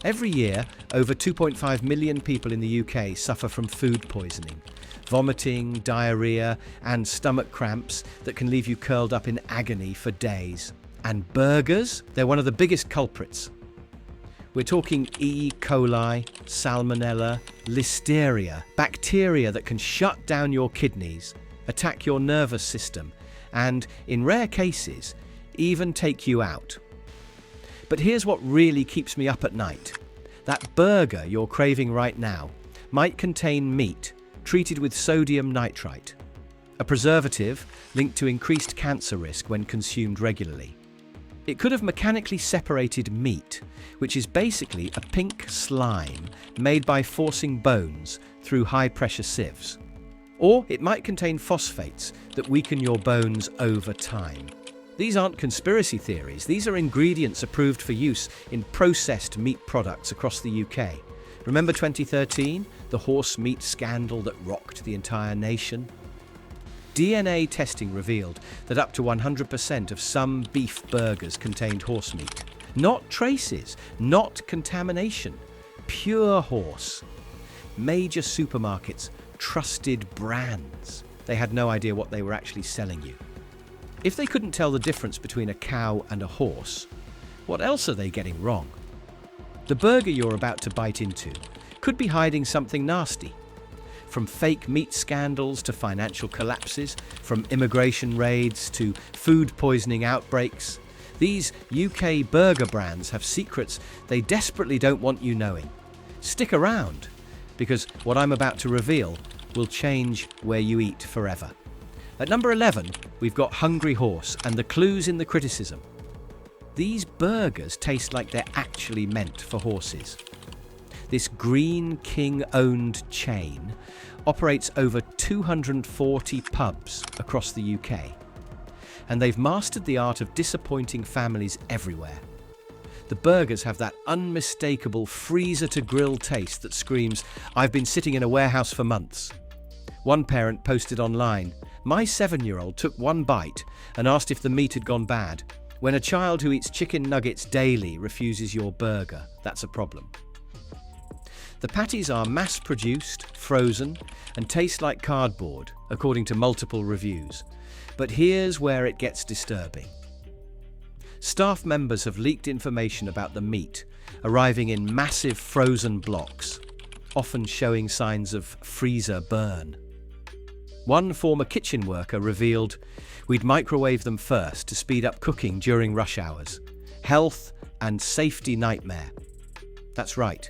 Every year, over 2.5 million people in the UK suffer from food poisoning, vomiting, diarrhea, and stomach cramps that can leave you curled up in agony for days. And burgers? They're one of the biggest culprits. We're talking E. coli, salmonella, listeria, bacteria that can shut down your kidneys, attack your nervous system, and, in rare cases, even take you out. But here's what really keeps me up at night. That burger you're craving right now might contain meat treated with sodium nitrite, a preservative linked to increased cancer risk when consumed regularly. It could have mechanically separated meat, which is basically a pink slime made by forcing bones through high-pressure sieves. Or it might contain phosphates that weaken your bones over time. These aren't conspiracy theories, these are ingredients approved for use in processed meat products across the UK. Remember 2013, the horse meat scandal that rocked the entire nation? DNA testing revealed that up to 100% of some beef burgers contained horse meat. Not traces, not contamination, pure horse. Major supermarkets, trusted brands. They had no idea what they were actually selling you. If they couldn't tell the difference between a cow and a horse, what else are they getting wrong? The burger you're about to bite into could be hiding something nasty. From fake meat scandals to financial collapses, from immigration raids to food poisoning outbreaks, these UK burger brands have secrets they desperately don't want you knowing. Stick around, because what I'm about to reveal will change where you eat forever. At number 11, we've got Hungry Horse and the clues in the criticism. These burgers taste like they're actually meant for horses. This Greene King-owned chain operates over 240 pubs across the UK, and they've mastered the art of disappointing families everywhere. The burgers have that unmistakable freezer-to-grill taste that screams, "I've been sitting in a warehouse for months." One parent posted online, "My 7-year-old took one bite and asked if the meat had gone bad. When a child who eats chicken nuggets daily refuses your burger, that's a problem." The patties are mass-produced, frozen, and taste like cardboard, according to multiple reviews. But here's where it gets disturbing. Staff members have leaked information about the meat arriving in massive frozen blocks, often showing signs of freezer burn. One former kitchen worker revealed, "We'd microwave them first to speed up cooking during rush hours. Health and safety nightmare." That's right,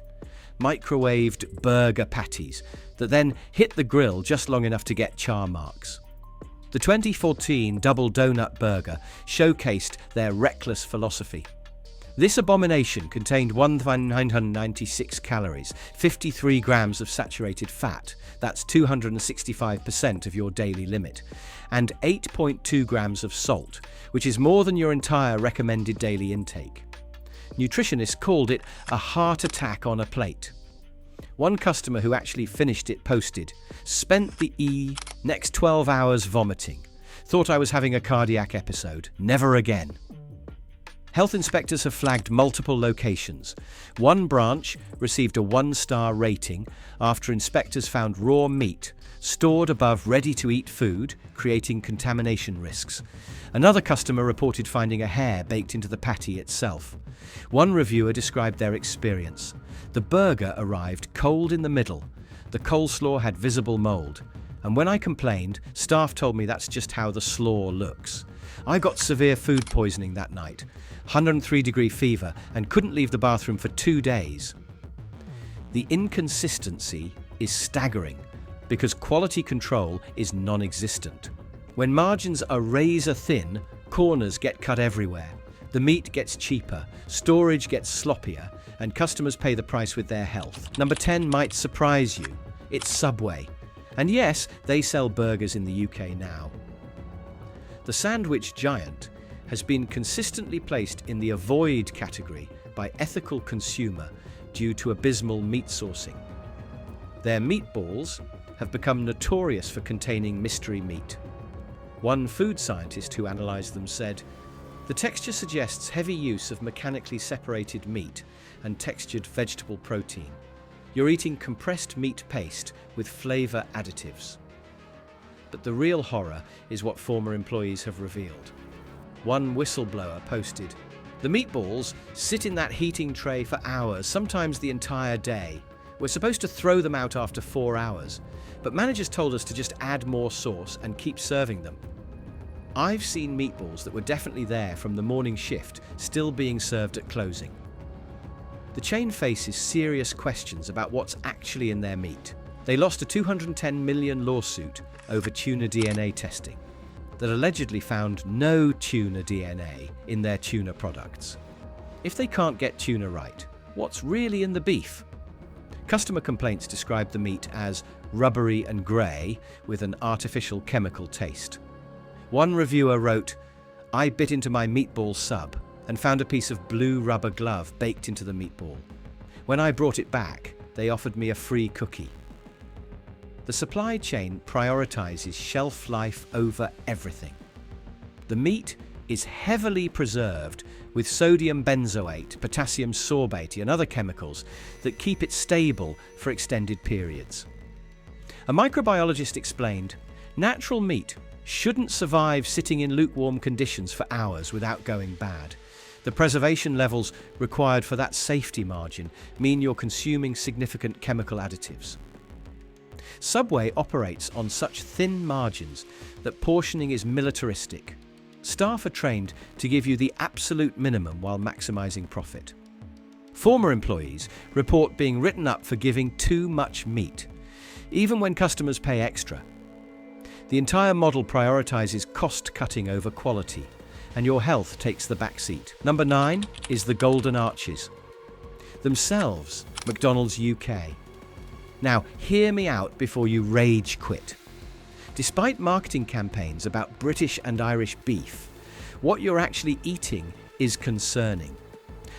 microwaved burger patties that then hit the grill just long enough to get char marks. The 2014 Double Donut Burger showcased their reckless philosophy. This abomination contained 1,996 calories, 53 grams of saturated fat, that's 265% of your daily limit, and 8.2 grams of salt, which is more than your entire recommended daily intake. Nutritionists called it a heart attack on a plate. One customer who actually finished it posted, "Spent the next 12 hours vomiting. Thought I was having a cardiac episode. Never again." Health inspectors have flagged multiple locations. One branch received a 1-star rating after inspectors found raw meat stored above ready-to-eat food, creating contamination risks. Another customer reported finding a hair baked into the patty itself. One reviewer described their experience. The burger arrived cold in the middle. The coleslaw had visible mold. And when I complained, staff told me that's just how the slaw looks. I got severe food poisoning that night, 103-degree fever, and couldn't leave the bathroom for 2 days. The inconsistency is staggering because quality control is non-existent. When margins are razor thin, corners get cut everywhere. The meat gets cheaper, storage gets sloppier, and customers pay the price with their health. Number 10 might surprise you. It's Subway. And yes, they sell burgers in the UK now. The sandwich giant has been consistently placed in the avoid category by ethical consumer due to abysmal meat sourcing. Their meatballs have become notorious for containing mystery meat. One food scientist who analysed them said, The texture suggests heavy use of mechanically separated meat and textured vegetable protein. You're eating compressed meat paste with flavor additives. But the real horror is what former employees have revealed. One whistleblower posted, "The meatballs sit in that heating tray for hours, sometimes the entire day. We're supposed to throw them out after 4 hours, but managers told us to just add more sauce and keep serving them." I've seen meatballs that were definitely there from the morning shift still being served at closing. The chain faces serious questions about what's actually in their meat. They lost a $210 million lawsuit over tuna DNA testing that allegedly found no tuna DNA in their tuna products. If they can't get tuna right, what's really in the beef? Customer complaints described the meat as rubbery and grey with an artificial chemical taste. One reviewer wrote, "I bit into my meatball sub and found a piece of blue rubber glove baked into the meatball. When I brought it back, they offered me a free cookie." The supply chain prioritizes shelf life over everything. The meat is heavily preserved with sodium benzoate, potassium sorbate, and other chemicals that keep it stable for extended periods. A microbiologist explained, "Natural meat shouldn't survive sitting in lukewarm conditions for hours without going bad. The preservation levels required for that safety margin mean you're consuming significant chemical additives." Subway operates on such thin margins that portioning is militaristic. Staff are trained to give you the absolute minimum while maximizing profit. Former employees report being written up for giving too much meat, even when customers pay extra. The entire model prioritizes cost-cutting over quality, and your health takes the back seat. Number 9 is the Golden Arches. Themselves, McDonald's UK. Now, hear me out before you rage quit. Despite marketing campaigns about British and Irish beef, what you're actually eating is concerning.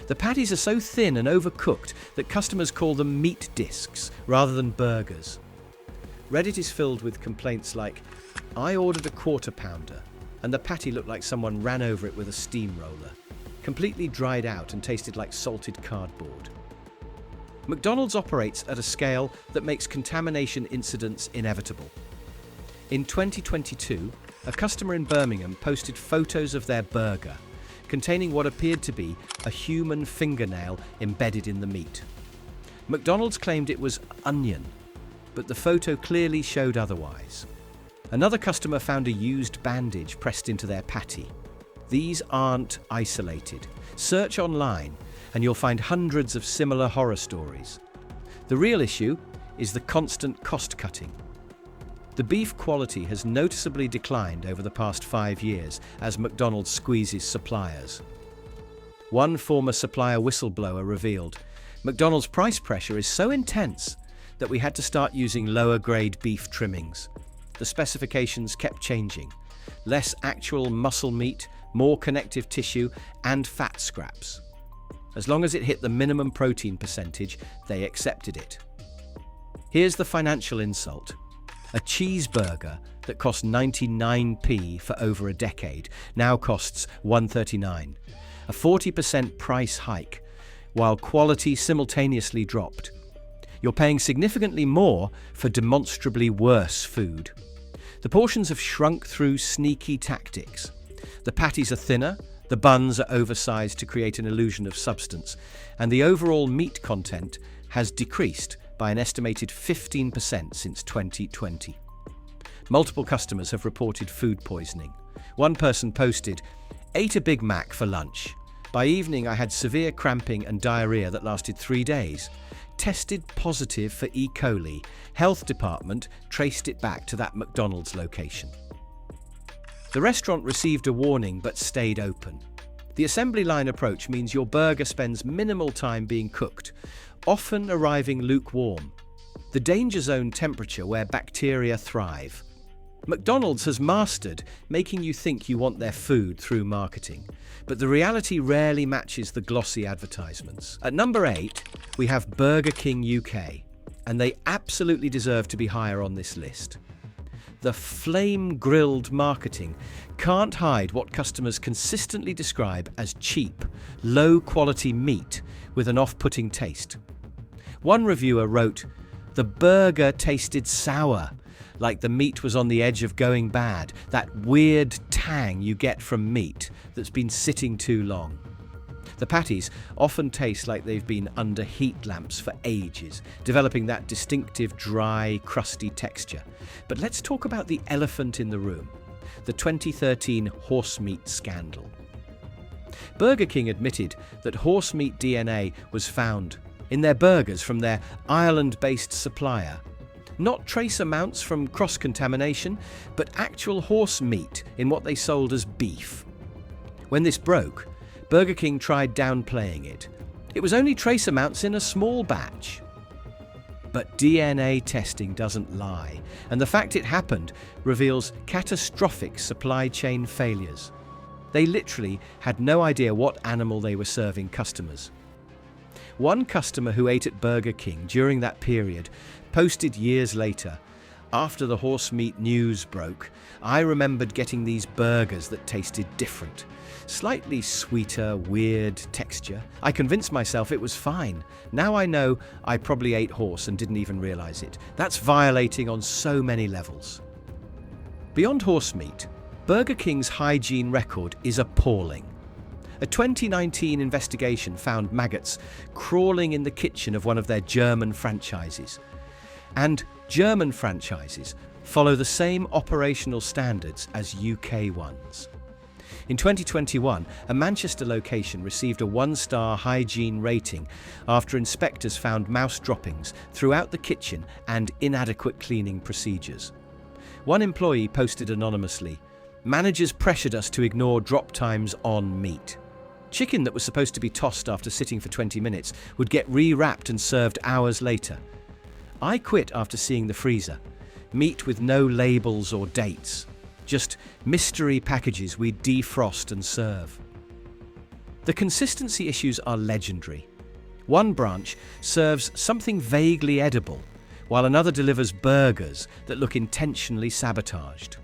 The patties are so thin and overcooked that customers call them meat discs rather than burgers. Reddit is filled with complaints like, "I ordered a quarter pounder and the patty looked like someone ran over it with a steamroller, completely dried out and tasted like salted cardboard." McDonald's operates at a scale that makes contamination incidents inevitable. In 2022, a customer in Birmingham posted photos of their burger containing what appeared to be a human fingernail embedded in the meat. McDonald's claimed it was onion, but the photo clearly showed otherwise. Another customer found a used bandage pressed into their patty. These aren't isolated. Search online and you'll find hundreds of similar horror stories. The real issue is the constant cost cutting. The beef quality has noticeably declined over the past 5 years as McDonald's squeezes suppliers. One former supplier whistleblower revealed, "McDonald's price pressure is so intense that we had to start using lower grade beef trimmings. The specifications kept changing. Less actual muscle meat, more connective tissue, and fat scraps. As long as it hit the minimum protein percentage, they accepted it." Here's the financial insult. A cheeseburger that cost 99p for over a decade now costs 139. A 40% price hike, while quality simultaneously dropped. You're paying significantly more for demonstrably worse food. The portions have shrunk through sneaky tactics. The patties are thinner, the buns are oversized to create an illusion of substance, and the overall meat content has decreased by an estimated 15% since 2020. Multiple customers have reported food poisoning. One person posted, "Ate a Big Mac for lunch. By evening I had severe cramping and diarrhea that lasted 3 days. Tested positive for E. coli. Health department traced it back to that McDonald's location." The restaurant received a warning but stayed open. The assembly line approach means your burger spends minimal time being cooked, often arriving lukewarm, the danger zone temperature where bacteria thrive. McDonald's has mastered making you think you want their food through marketing, but the reality rarely matches the glossy advertisements. At number 8, we have Burger King UK, and they absolutely deserve to be higher on this list. The flame-grilled marketing can't hide what customers consistently describe as cheap, low-quality meat with an off-putting taste. One reviewer wrote, "The burger tasted sour, like the meat was on the edge of going bad, that weird tang you get from meat that's been sitting too long." The patties often taste like they've been under heat lamps for ages, developing that distinctive, dry, crusty texture. But let's talk about the elephant in the room, the 2013 horse meat scandal. Burger King admitted that horse meat DNA was found in their burgers from their Ireland-based supplier. Not trace amounts from cross-contamination, but actual horse meat in what they sold as beef. When this broke, Burger King tried downplaying it. It was only trace amounts in a small batch. But DNA testing doesn't lie, and the fact it happened reveals catastrophic supply chain failures. They literally had no idea what animal they were serving customers. One customer who ate at Burger King during that period posted years later, "After the horse meat news broke, I remembered getting these burgers that tasted different. Slightly sweeter, weird texture. I convinced myself it was fine. Now I know I probably ate horse and didn't even realize it." That's violating on so many levels. Beyond horse meat, Burger King's hygiene record is appalling. A 2019 investigation found maggots crawling in the kitchen of one of their German franchises. And German franchises follow the same operational standards as UK ones. In 2021, a Manchester location received a 1-star hygiene rating after inspectors found mouse droppings throughout the kitchen and inadequate cleaning procedures. One employee posted anonymously, "Managers pressured us to ignore drop times on meat." Chicken that was supposed to be tossed after sitting for 20 minutes would get re-wrapped and served hours later. I quit after seeing the freezer. Meat with no labels or dates. Just mystery packages we defrost and serve. The consistency issues are legendary. One branch serves something vaguely edible, while another delivers burgers that look intentionally sabotaged.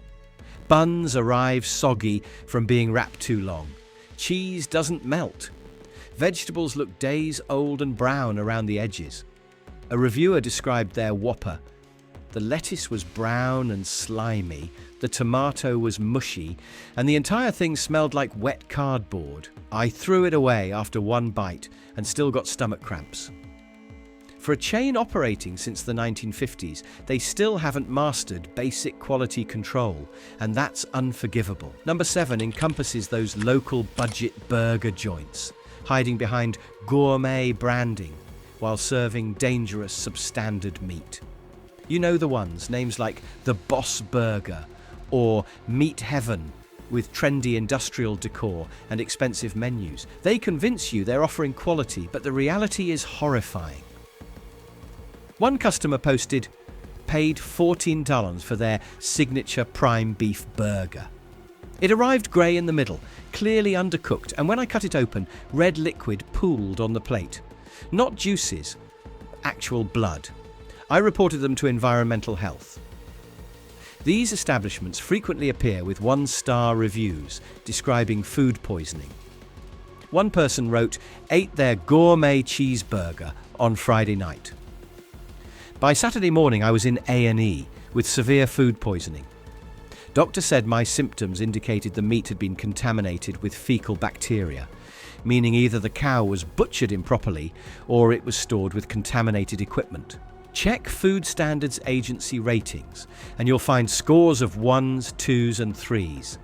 Buns arrive soggy from being wrapped too long. Cheese doesn't melt. Vegetables look days old and brown around the edges. A reviewer described their Whopper. The lettuce was brown and slimy, the tomato was mushy, and the entire thing smelled like wet cardboard. I threw it away after one bite and still got stomach cramps. For a chain operating since the 1950s, they still haven't mastered basic quality control, and that's unforgivable. Number 7 encompasses those local budget burger joints, hiding behind gourmet branding while serving dangerous substandard meat. You know the ones, names like the Boss Burger or Meat Heaven, with trendy industrial decor and expensive menus. They convince you they're offering quality, but the reality is horrifying. One customer posted, paid $14 for their signature prime beef burger. It arrived grey in the middle, clearly undercooked, and when I cut it open, red liquid pooled on the plate. Not juices, actual blood. I reported them to Environmental Health. These establishments frequently appear with 1-star reviews describing food poisoning. One person wrote, "Ate their gourmet cheeseburger on Friday night. By Saturday morning I was in A&E with severe food poisoning. Doctor said my symptoms indicated the meat had been contaminated with fecal bacteria, meaning either the cow was butchered improperly or it was stored with contaminated equipment. Check Food Standards Agency ratings and you'll find scores of 1s, 2s and 3s.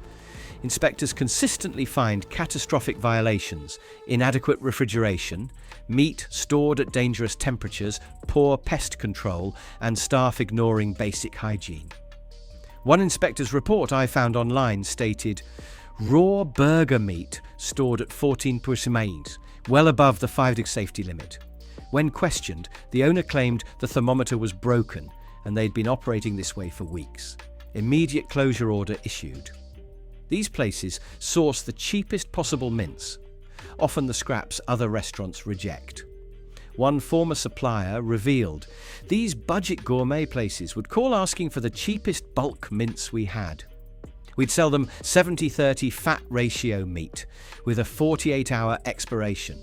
Inspectors consistently find catastrophic violations, inadequate refrigeration, meat stored at dangerous temperatures, poor pest control, and staff ignoring basic hygiene." One inspector's report I found online stated, "Raw burger meat stored at 14%, well above the 5-day safety limit." When questioned, the owner claimed the thermometer was broken and they'd been operating this way for weeks. Immediate closure order issued. These places source the cheapest possible mince, often the scraps other restaurants reject. One former supplier revealed these budget gourmet places would call asking for the cheapest bulk mince we had. We'd sell them 70-30 fat ratio meat with a 48-hour expiration.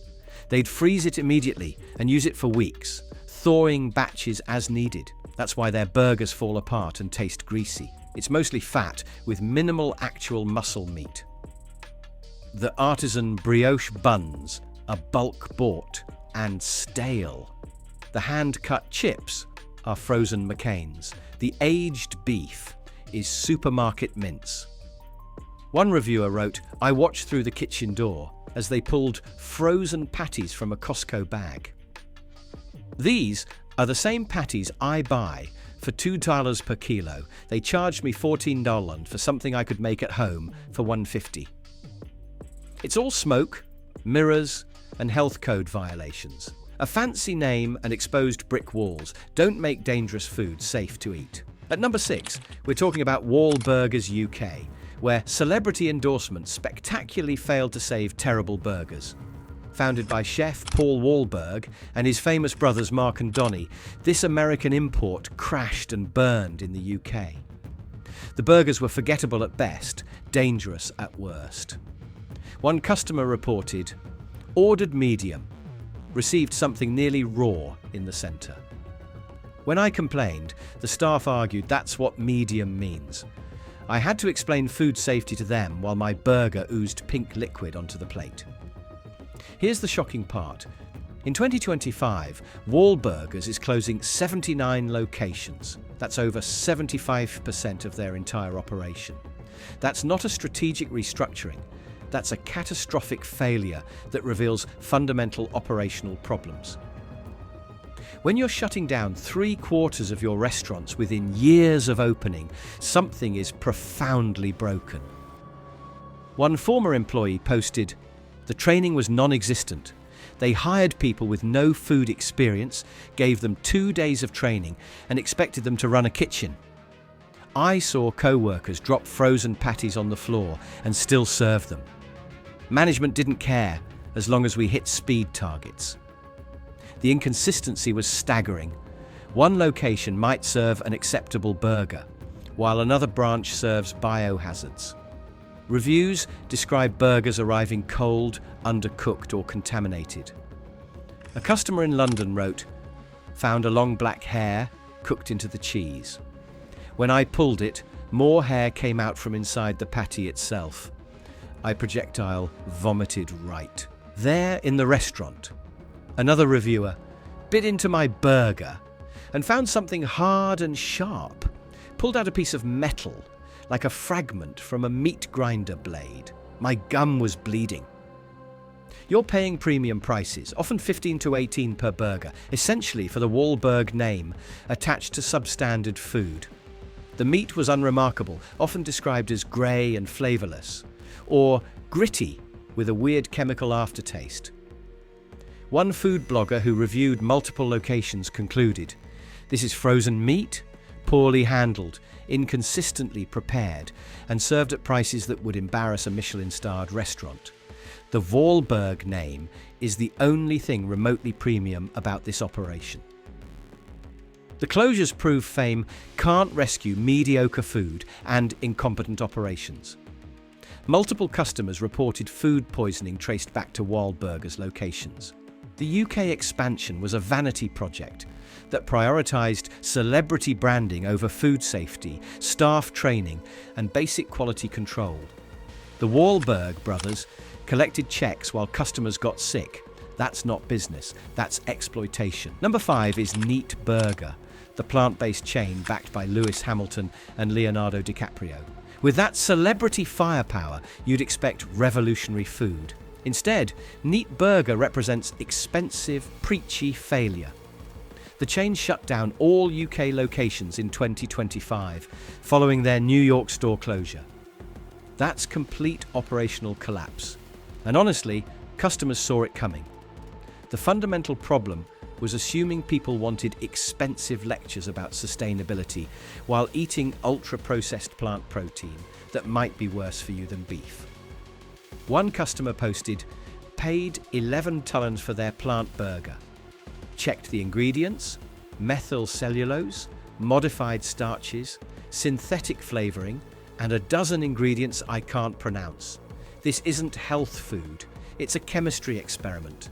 They'd freeze it immediately and use it for weeks, thawing batches as needed. That's why their burgers fall apart and taste greasy. It's mostly fat with minimal actual muscle meat. The artisan brioche buns are bulk bought and stale. The hand-cut chips are frozen McCain's. The aged beef is supermarket mince. One reviewer wrote, "I watched through the kitchen door as they pulled frozen patties from a Costco bag. These are the same patties I buy for $2 per kilo. They charged me $14 for something I could make at home for $1.50. It's all smoke, mirrors, and health code violations. A fancy name and exposed brick walls don't make dangerous food safe to eat." At number 6, we're talking about Wahlburgers UK, where celebrity endorsements spectacularly failed to save terrible burgers. Founded by chef Paul Wahlberg and his famous brothers Mark and Donnie, this American import crashed and burned in the UK. The burgers were forgettable at best, dangerous at worst. One customer reported, "Ordered medium, received something nearly raw in the centre." When I complained, the staff argued that's what medium means. I had to explain food safety to them while my burger oozed pink liquid onto the plate. Here's the shocking part. In 2025, Wahlburgers is closing 79 locations. That's over 75% of their entire operation. That's not a strategic restructuring. That's a catastrophic failure that reveals fundamental operational problems. When you're shutting down 3/4 of your restaurants within years of opening, something is profoundly broken. One former employee posted, "The training was non-existent. They hired people with no food experience, gave them 2 days of training, and expected them to run a kitchen. I saw co-workers drop frozen patties on the floor and still serve them. Management didn't care as long as we hit speed targets." The inconsistency was staggering. One location might serve an acceptable burger, while another branch serves biohazards. Reviews describe burgers arriving cold, undercooked, or contaminated. A customer in London wrote, "Found a long black hair cooked into the cheese. When I pulled it, more hair came out from inside the patty itself. I projectile vomited right." There in the restaurant, another reviewer bit into my burger and found something hard and sharp, pulled out a piece of metal like a fragment from a meat grinder blade. My gum was bleeding. You're paying premium prices, often 15 to 18 per burger, essentially for the Wahlberg name attached to substandard food. The meat was unremarkable, often described as grey and flavourless, or gritty with a weird chemical aftertaste. One food blogger who reviewed multiple locations concluded, "This is frozen meat, poorly handled, inconsistently prepared, and served at prices that would embarrass a Michelin-starred restaurant. The Wahlberg name is the only thing remotely premium about this operation." The closures prove fame can't rescue mediocre food and incompetent operations. Multiple customers reported food poisoning traced back to Wahlburgers locations. The UK expansion was a vanity project that prioritised celebrity branding over food safety, staff training, and basic quality control. The Wahlberg brothers collected checks while customers got sick. That's not business, that's exploitation. Number 5 is Neat Burger, the plant-based chain backed by Lewis Hamilton and Leonardo DiCaprio. With that celebrity firepower, you'd expect revolutionary food. Instead, Neat Burger represents expensive, preachy failure. The chain shut down all UK locations in 2025, following their New York store closure. That's complete operational collapse. And honestly, customers saw it coming. The fundamental problem was assuming people wanted expensive lectures about sustainability while eating ultra-processed plant protein that might be worse for you than beef. One customer posted, "Paid 11 tallons for their plant burger. checked the ingredients: methyl cellulose, modified starches, synthetic flavoring, and a dozen ingredients I can't pronounce. This isn't health food, it's a chemistry experiment.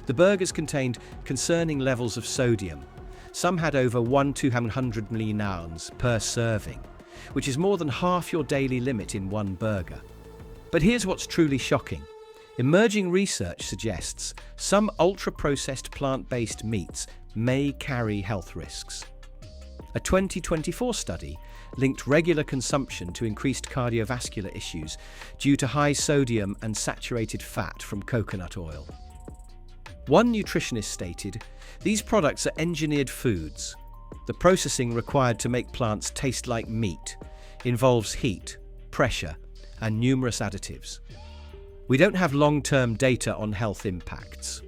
The burgers contained concerning levels of sodium. Some had over 1/200 milliards per serving, which is more than half your daily limit in one burger. But here's what's truly shocking. Emerging research suggests some ultra-processed plant-based meats may carry health risks. A 2024 study linked regular consumption to increased cardiovascular issues due to high sodium and saturated fat from coconut oil. One nutritionist stated, "These products are engineered foods. The processing required to make plants taste like meat involves heat, pressure, and numerous additives. We don't have long-term data on health impacts."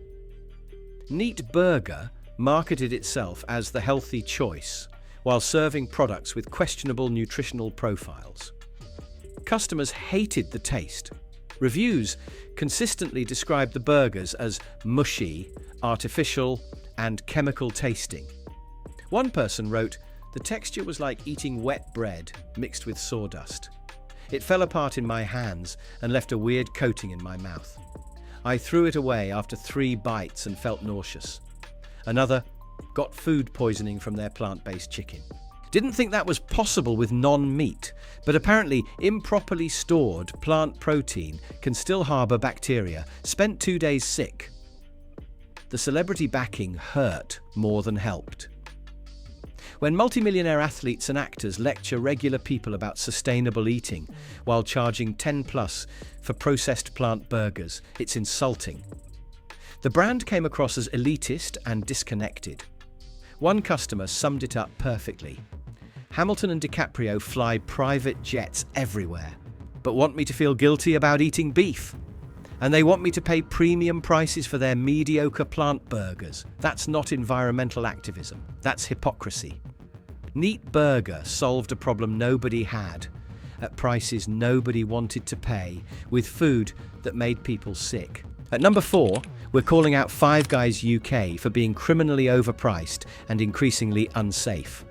Neat Burger marketed itself as the healthy choice, while serving products with questionable nutritional profiles. Customers hated the taste. Reviews consistently described the burgers as mushy, artificial, and chemical tasting. One person wrote, "The texture was like eating wet bread mixed with sawdust. It fell apart in my hands and left a weird coating in my mouth. I threw it away after 3 bites and felt nauseous." Another got food poisoning from their plant-based chicken. Didn't think that was possible with non-meat, but apparently improperly stored plant protein can still harbour bacteria. Spent 2 days sick. The celebrity backing hurt more than helped. When multimillionaire athletes and actors lecture regular people about sustainable eating while charging 10+ for processed plant burgers, it's insulting. The brand came across as elitist and disconnected. One customer summed it up perfectly. "Hamilton and DiCaprio fly private jets everywhere, but want me to feel guilty about eating beef. And they want me to pay premium prices for their mediocre plant burgers. That's not environmental activism, that's hypocrisy." Neat Burger solved a problem nobody had, at prices nobody wanted to pay, with food that made people sick. At number 4, we're calling out Five Guys UK for being criminally overpriced and increasingly unsafe.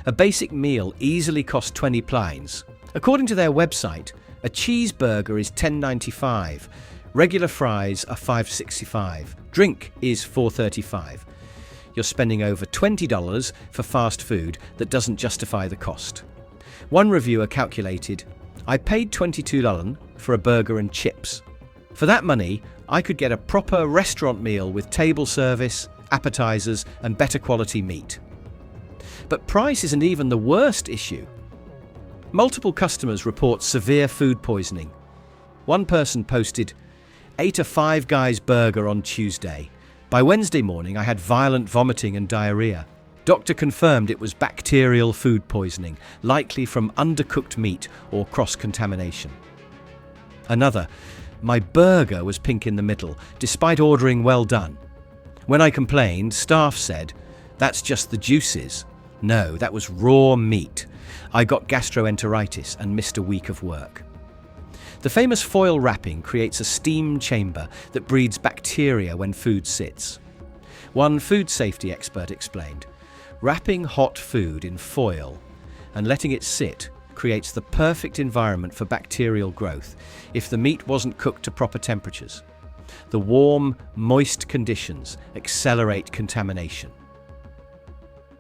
A basic meal easily costs 20 pounds. According to their website, a cheeseburger is $10.95. Regular fries are $5.65. Drink is $4.35. You're spending over $20 for fast food that doesn't justify the cost. One reviewer calculated, "I paid $22 for a burger and chips. For that money, I could get a proper restaurant meal with table service, appetizers, and better quality meat." But price isn't even the worst issue. Multiple customers report severe food poisoning. One person posted, "Ate a Five Guys burger on Tuesday. By Wednesday morning, I had violent vomiting and diarrhea. Doctor confirmed it was bacterial food poisoning, likely from undercooked meat or cross-contamination." Another, "My burger was pink in the middle, despite ordering well done. When I complained, staff said, 'That's just the juices.' No, that was raw meat. I got gastroenteritis and missed a week of work." The famous foil wrapping creates a steam chamber that breeds bacteria when food sits. One food safety expert explained, "Wrapping hot food in foil and letting it sit creates the perfect environment for bacterial growth if the meat wasn't cooked to proper temperatures. The warm, moist conditions accelerate contamination."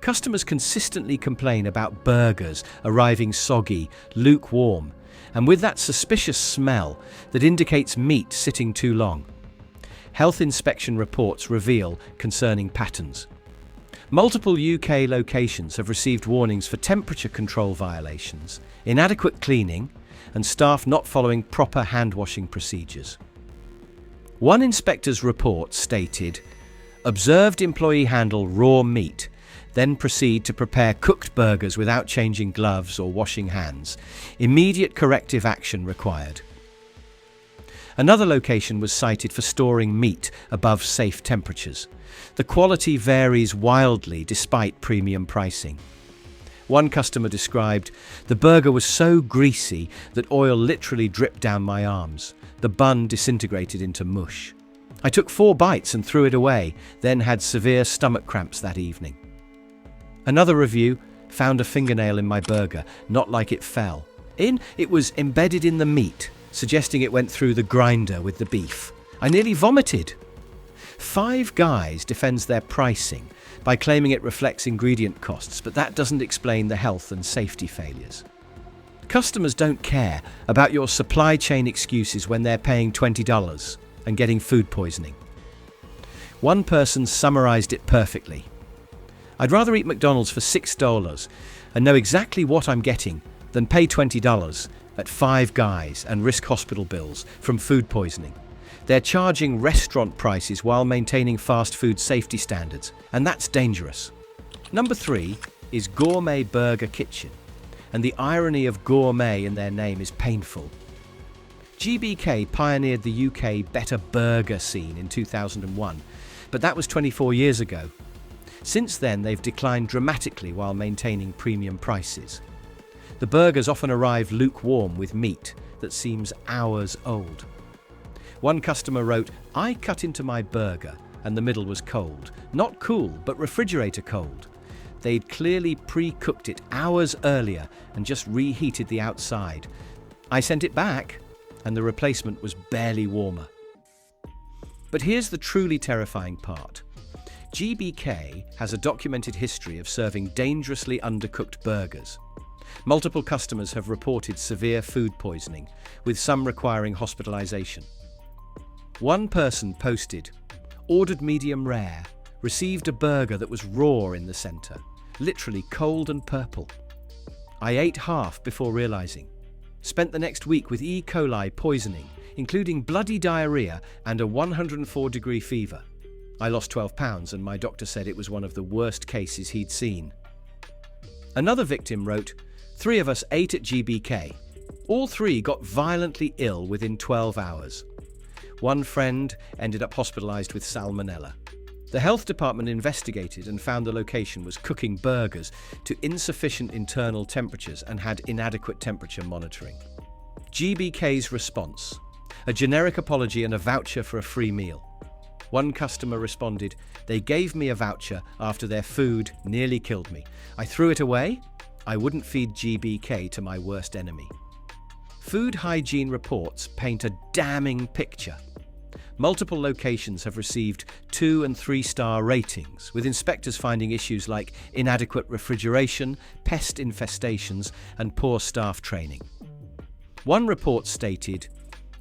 Customers consistently complain about burgers arriving soggy, lukewarm, and with that suspicious smell that indicates meat sitting too long. Health inspection reports reveal concerning patterns. Multiple UK locations have received warnings for temperature control violations, inadequate cleaning, and staff not following proper hand-washing procedures. One inspector's report stated, "Observed employee handle raw meat, then proceed to prepare cooked burgers without changing gloves or washing hands. Immediate corrective action required." Another location was cited for storing meat above safe temperatures. The quality varies wildly despite premium pricing. One customer described, "The burger was so greasy that oil literally dripped down my arms. The bun disintegrated into mush. I took 4 bites and threw it away, then had severe stomach cramps that evening. Another review found a fingernail in my burger, not like it fell. It was embedded in the meat, suggesting it went through the grinder with the beef. I nearly vomited. Five Guys defends their pricing by claiming it reflects ingredient costs, but that doesn't explain the health and safety failures. Customers don't care about your supply chain excuses when they're paying $20 and getting food poisoning. One person summarized it perfectly. I'd rather eat McDonald's for $6 and know exactly what I'm getting than pay $20 at Five Guys and risk hospital bills from food poisoning. They're charging restaurant prices while maintaining fast food safety standards, and that's dangerous. Number 3 is Gourmet Burger Kitchen, and the irony of gourmet in their name is painful. GBK pioneered the UK better burger scene in 2001, but that was 24 years ago. Since then, they've declined dramatically while maintaining premium prices. The burgers often arrive lukewarm with meat that seems hours old. One customer wrote, "I cut into my burger and the middle was cold. Not cool, but refrigerator cold. They'd clearly pre-cooked it hours earlier and just reheated the outside. I sent it back and the replacement was barely warmer." But here's the truly terrifying part. GBK has a documented history of serving dangerously undercooked burgers. Multiple customers have reported severe food poisoning, with some requiring hospitalization. One person posted, "Ordered medium rare, received a burger that was raw in the center, literally cold and purple. I ate half before realizing. Spent the next week with E. coli poisoning, including bloody diarrhea and a 104-degree fever. I lost 12 pounds and my doctor said it was one of the worst cases he'd seen." Another victim wrote, "3 of us ate at GBK. All 3 got violently ill within 12 hours. One friend ended up hospitalized with salmonella. The health department investigated and found the location was cooking burgers to insufficient internal temperatures and had inadequate temperature monitoring." GBK's response: a generic apology and a voucher for a free meal. One customer responded, "They gave me a voucher after their food nearly killed me. I threw it away. I wouldn't feed GBK to my worst enemy." Food hygiene reports paint a damning picture. Multiple locations have received 2- and 3-star ratings, with inspectors finding issues like inadequate refrigeration, pest infestations, and poor staff training. One report stated,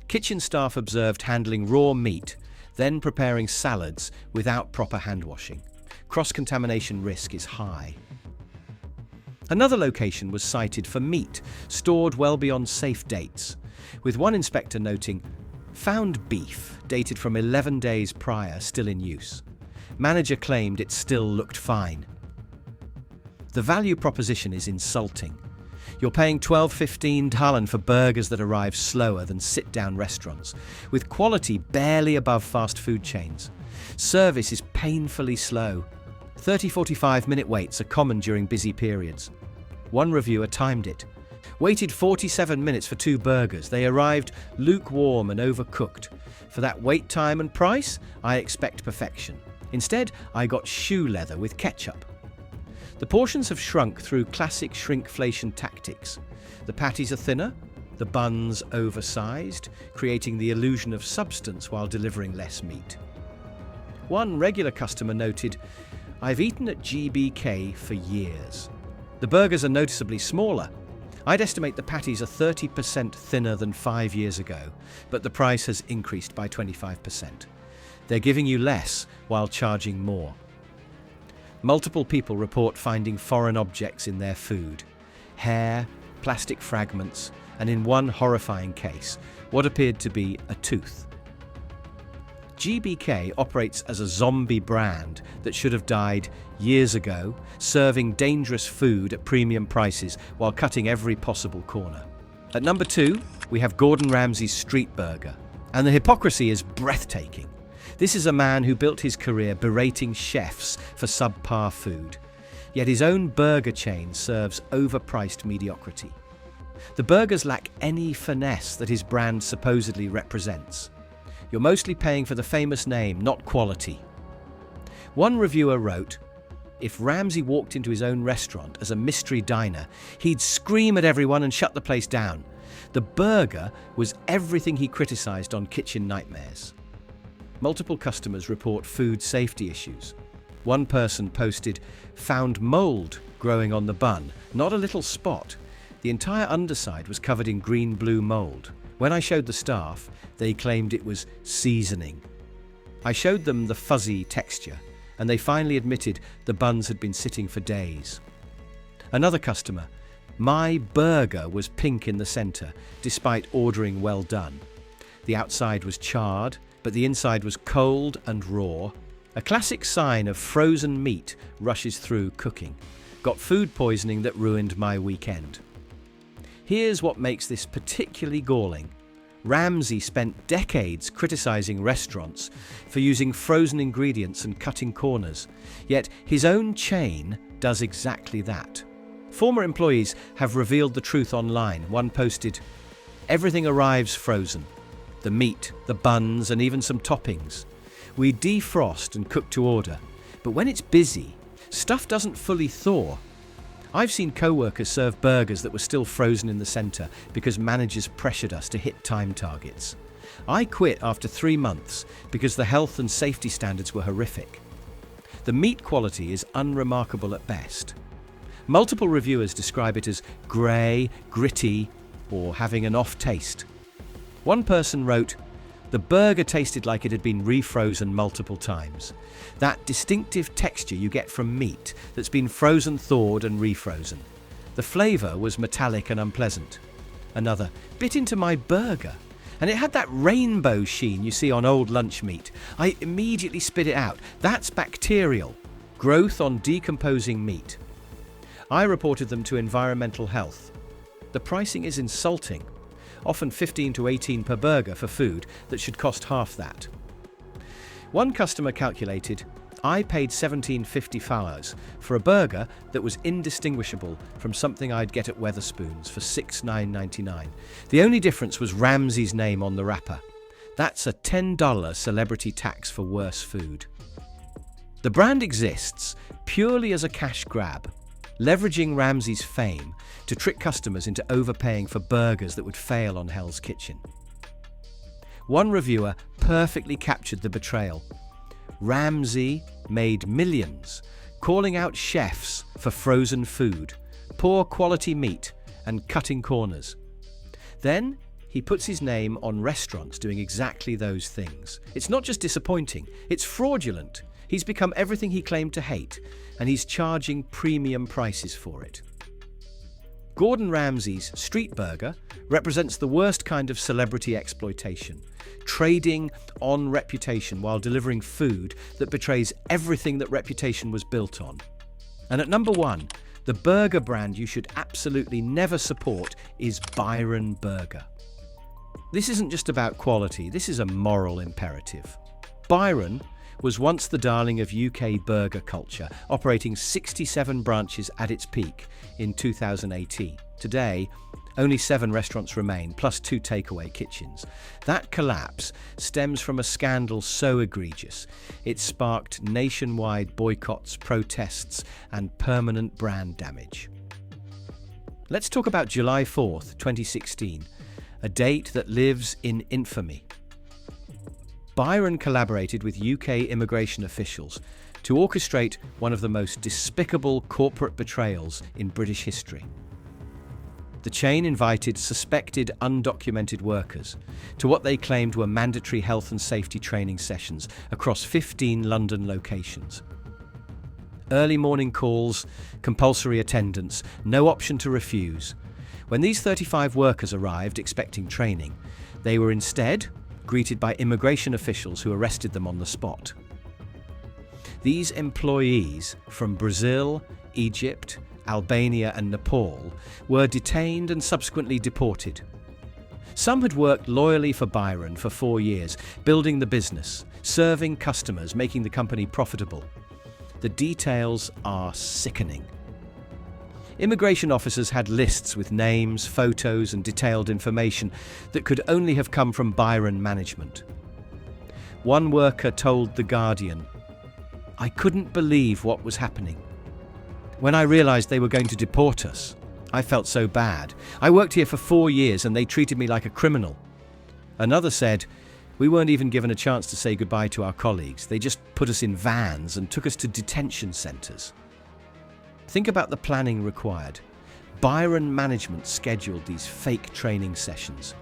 "Kitchen staff observed handling raw meat, then preparing salads without proper hand washing. Cross-contamination risk is high." Another location was cited for meat stored well beyond safe dates, with one inspector noting, "Found beef dated from 11 days prior still in use. Manager claimed it still looked fine." The value proposition is insulting. You're paying $12-15 for burgers that arrive slower than sit-down restaurants, with quality barely above fast food chains. Service is painfully slow. 30-45-minute waits are common during busy periods. One reviewer timed it. "Waited 47 minutes for 2 burgers. They arrived lukewarm and overcooked. For that wait time and price, I expect perfection. Instead, I got shoe leather with ketchup." The portions have shrunk through classic shrinkflation tactics. The patties are thinner, the buns oversized, creating the illusion of substance while delivering less meat. One regular customer noted, "I've eaten at GBK for years. The burgers are noticeably smaller. I'd estimate the patties are 30% thinner than 5 years ago, but the price has increased by 25%. They're giving you less while charging more." Multiple people report finding foreign objects in their food: hair, plastic fragments, and in one horrifying case, what appeared to be a tooth. GBK operates as a zombie brand that should have died years ago, serving dangerous food at premium prices while cutting every possible corner. At number 2, we have Gordon Ramsay's Street Burger, and the hypocrisy is breathtaking. This is a man who built his career berating chefs for subpar food, yet his own burger chain serves overpriced mediocrity. The burgers lack any finesse that his brand supposedly represents. You're mostly paying for the famous name, not quality. One reviewer wrote, if Ramsay walked into his own restaurant as a mystery diner, he'd scream at everyone and shut the place down. The burger was everything he criticised on Kitchen Nightmares. Multiple customers report food safety issues. One person posted, found mould growing on the bun, not a little spot. The entire underside was covered in green-blue mould. When I showed the staff, they claimed it was seasoning. I showed them the fuzzy texture, and they finally admitted the buns had been sitting for days. Another customer, my burger was pink in the centre, despite ordering well done. The outside was charred, but the inside was cold and raw. A classic sign of frozen meat rushes through cooking. Got food poisoning that ruined my weekend. Here's what makes this particularly galling. Ramsay spent decades criticising restaurants for using frozen ingredients and cutting corners, yet his own chain does exactly that. Former employees have revealed the truth online. One posted, everything arrives frozen. The meat, the buns, and even some toppings. We defrost and cook to order, but when it's busy, stuff doesn't fully thaw. I've seen co-workers serve burgers that were still frozen in the centre because managers pressured us to hit time targets. I quit after 3 months because the health and safety standards were horrific. The meat quality is unremarkable at best. Multiple reviewers describe it as grey, gritty, or having an off taste. One person wrote, the burger tasted like it had been refrozen multiple times. That distinctive texture you get from meat that's been frozen, thawed and refrozen. The flavour was metallic and unpleasant. Another, bit into my burger, and it had that rainbow sheen you see on old lunch meat. I immediately spit it out. That's bacterial. Growth on decomposing meat. I reported them to Environmental Health. The pricing is insulting. Often 15 to 18 per burger for food that should cost half that. One customer calculated, I paid $17.50 for a burger that was indistinguishable from something I'd get at Wetherspoons for $6.99. The only difference was Ramsay's name on the wrapper. That's a $10 celebrity tax for worse food. The brand exists purely as a cash grab, leveraging Ramsay's fame to trick customers into overpaying for burgers that would fail on Hell's Kitchen. One reviewer perfectly captured the betrayal. Ramsay made millions, calling out chefs for frozen food, poor quality meat, and cutting corners. Then he puts his name on restaurants doing exactly those things. It's not just disappointing, it's fraudulent. He's become everything he claimed to hate, and he's charging premium prices for it. Gordon Ramsay's street burger represents the worst kind of celebrity exploitation, trading on reputation while delivering food that betrays everything that reputation was built on. And at number 1, the burger brand you should absolutely never support is Byron Burger. This isn't just about quality, this is a moral imperative. Byron was once the darling of UK burger culture, operating 67 branches at its peak in 2018. Today, only 7 restaurants remain, plus 2 takeaway kitchens. That collapse stems from a scandal so egregious, it sparked nationwide boycotts, protests, and permanent brand damage. Let's talk about July 4th, 2016, a date that lives in infamy. Byron collaborated with UK immigration officials to orchestrate one of the most despicable corporate betrayals in British history. The chain invited suspected undocumented workers to what they claimed were mandatory health and safety training sessions across 15 London locations. Early morning calls, compulsory attendance, no option to refuse. When these 35 workers arrived expecting training, they were instead greeted by immigration officials who arrested them on the spot. These employees from Brazil, Egypt, Albania and Nepal were detained and subsequently deported. Some had worked loyally for Byron for 4 years, building the business, serving customers, making the company profitable. The details are sickening. Immigration officers had lists with names, photos and detailed information that could only have come from Byron management. One worker told The Guardian, "I couldn't believe what was happening. When I realised they were going to deport us, I felt so bad. I worked here for 4 years and they treated me like a criminal." Another said, "We weren't even given a chance to say goodbye to our colleagues. They just put us in vans and took us to detention centres." Think about the planning required. Byron management scheduled these fake training sessions,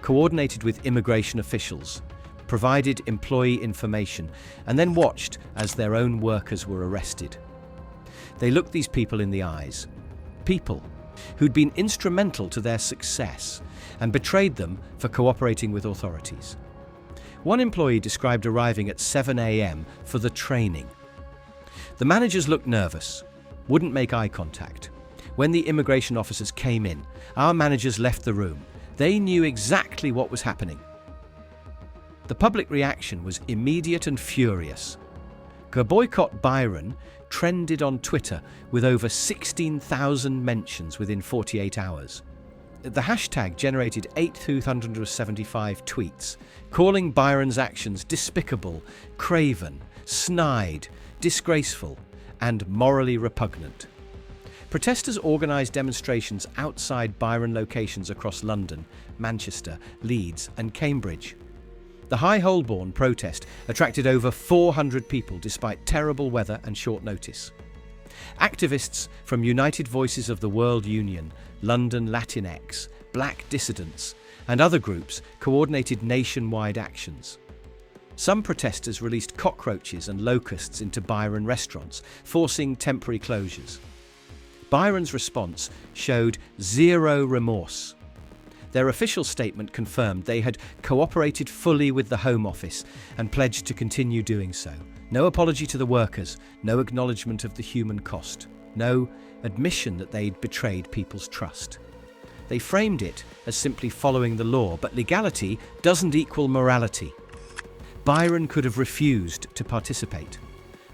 coordinated with immigration officials, provided employee information, and then watched as their own workers were arrested. They looked these people in the eyes, people who'd been instrumental to their success, and betrayed them for cooperating with authorities. One employee described arriving at 7 a.m. for the training. The managers looked nervous, wouldn't make eye contact. When the immigration officers came in, our managers left the room. They knew exactly what was happening. The public reaction was immediate and furious. Go Boycott Byron trended on Twitter with over 16,000 mentions within 48 hours. The hashtag generated 8,275 tweets, calling Byron's actions despicable, craven, snide, disgraceful, and morally repugnant. Protesters organised demonstrations outside Byron locations across London, Manchester, Leeds and Cambridge. The High Holborn protest attracted over 400 people despite terrible weather and short notice. Activists from United Voices of the World Union, London Latinx, Black Dissidents and other groups coordinated nationwide actions. Some protesters released cockroaches and locusts into Byron restaurants, forcing temporary closures. Byron's response showed zero remorse. Their official statement confirmed they had cooperated fully with the Home Office and pledged to continue doing so. No apology to the workers, no acknowledgement of the human cost, no admission that they'd betrayed people's trust. They framed it as simply following the law, but legality doesn't equal morality. Byron could have refused to participate.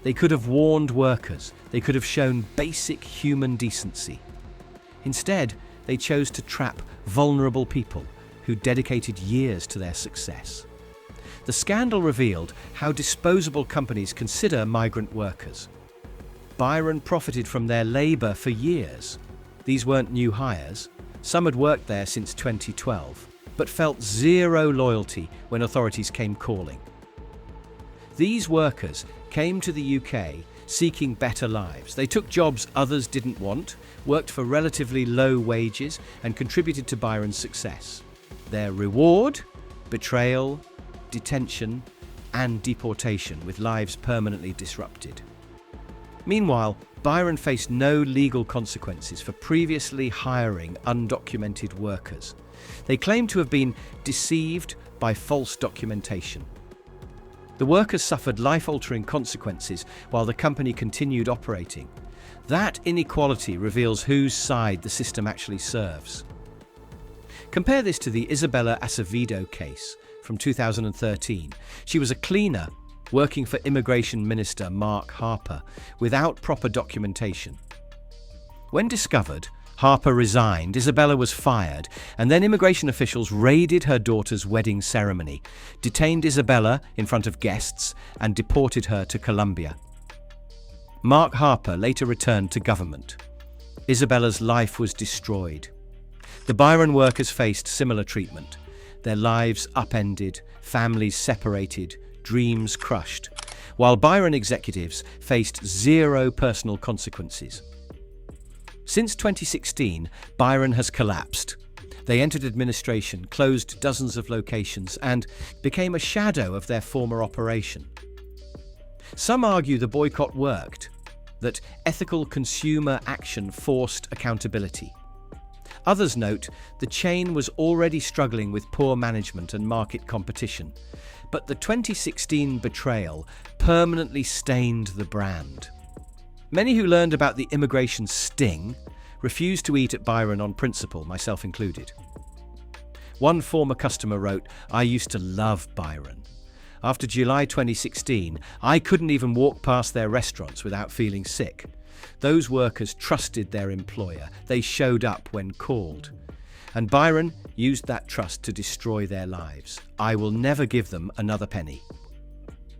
They could have warned workers. They could have shown basic human decency. Instead, they chose to trap vulnerable people who dedicated years to their success. The scandal revealed how disposable companies consider migrant workers. Byron profited from their labour for years. These weren't new hires. Some had worked there since 2012, but felt zero loyalty when authorities came calling. These workers came to the UK seeking better lives. They took jobs others didn't want, worked for relatively low wages, and contributed to Byron's success. Their reward? Betrayal, detention, and deportation, with lives permanently disrupted. Meanwhile, Byron faced no legal consequences for previously hiring undocumented workers. They claimed to have been deceived by false documentation. The workers suffered life-altering consequences while the company continued operating. That inequality reveals whose side the system actually serves. Compare this to the Isabella Acevedo case from 2013. She was a cleaner working for Immigration Minister Mark Harper without proper documentation. When discovered, Harper resigned, Isabella was fired, and then immigration officials raided her daughter's wedding ceremony, detained Isabella in front of guests, and deported her to Colombia. Mark Harper later returned to government. Isabella's life was destroyed. The Byron workers faced similar treatment. Their lives upended, families separated, dreams crushed, while Byron executives faced zero personal consequences. Since 2016, Byron has collapsed. They entered administration, closed dozens of locations, and became a shadow of their former operation. Some argue the boycott worked, that ethical consumer action forced accountability. Others note the chain was already struggling with poor management and market competition, but the 2016 betrayal permanently stained the brand. Many who learned about the immigration sting refused to eat at Byron on principle, myself included. One former customer wrote, "I used to love Byron. After July 2016, I couldn't even walk past their restaurants without feeling sick. Those workers trusted their employer. They showed up when called. And Byron used that trust to destroy their lives. I will never give them another penny."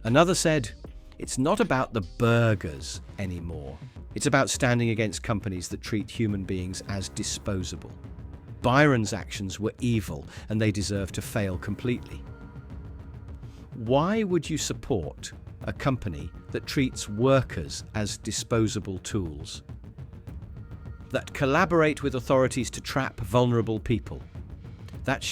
Another said, "It's not about the burgers anymore. It's about standing against companies that treat human beings as disposable." Byron's actions were evil and they deserve to fail completely. Why would you support a company that treats workers as disposable tools? That collaborate with authorities to trap vulnerable people? That